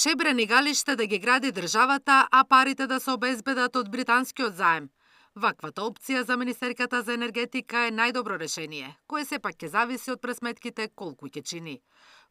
Шебрен и галиште да ги гради државата, а парите да се обезбедат од британскиот заем. Ваквата опција за Министерката за енергетика е најдобро решение, кое сепак ќе зависи од пресметките колку ќе чини.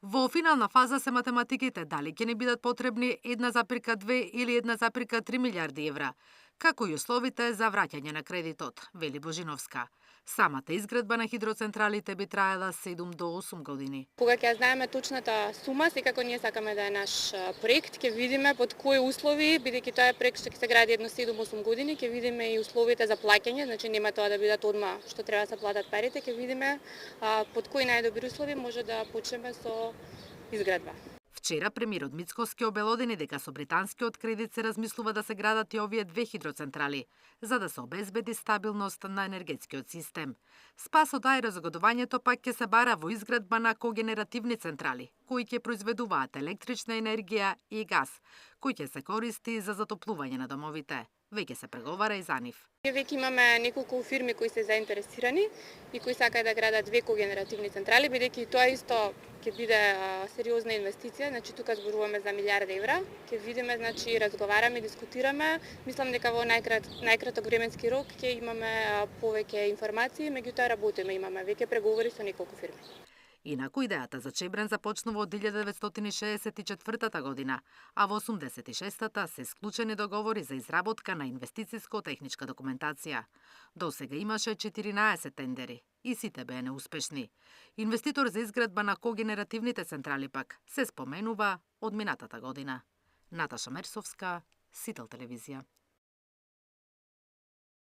Во финална фаза се математиките дали ќе ни бидат потребни 1,2 или 1,3 милиарди евра, како и условите за враќање на кредитот, вели Божиновска. Самата изградба на хидроцентралите би траела 7 до 8 години. Кога ќе знаеме точната сума, секако ние сакаме да е наш проект, ќе видиме под кои услови, бидејќи тоа е проект што ќе се гради едно 7-8 години, ќе видиме и условите за плаќање, значи нема тоа да бидат одма што треба да се платат парите, ќе видиме под кои најдобри услови може да почнеме со изградба. Вчера премиерот Мицкоски обелодени дека со британскиот кредит се размислува да се градат и овие 2 хидроцентрали, за да се обезбеди стабилност на енергетскиот систем. Спасот и разгодувањето пак ќе се бара во изградба на когенеративни централи, кои ќе произведуваат електрична енергија и газ, кој ќе се користи за затоплување на домовите. Веќе се преговара и за нив. Веќе имаме неколку фирми кои се заинтересирани и кои сакаат да градат 2 когенеративни централи, бидејќи тоа исто ќе биде сериозна инвестиција, значи тука зборуваме за милиарди евра. Ќе видиме, значи разговараме, дискутираме. Мислам дека во најкраток временски рок ќе имаме повеќе информации, меѓутоа работиме, имаме веќе преговори со неколку фирми. Инаку идејата за Чебрен започнува од 1964 година, а во 86-та се склучени договори за изработка на инвестициско-техничка документација. Досега имаше 14 тендери и сите беа неуспешни. Инвеститор за изградба на когенеративните централи пак се споменува од минатата година. Наташа Мерсовска, Сител телевизија.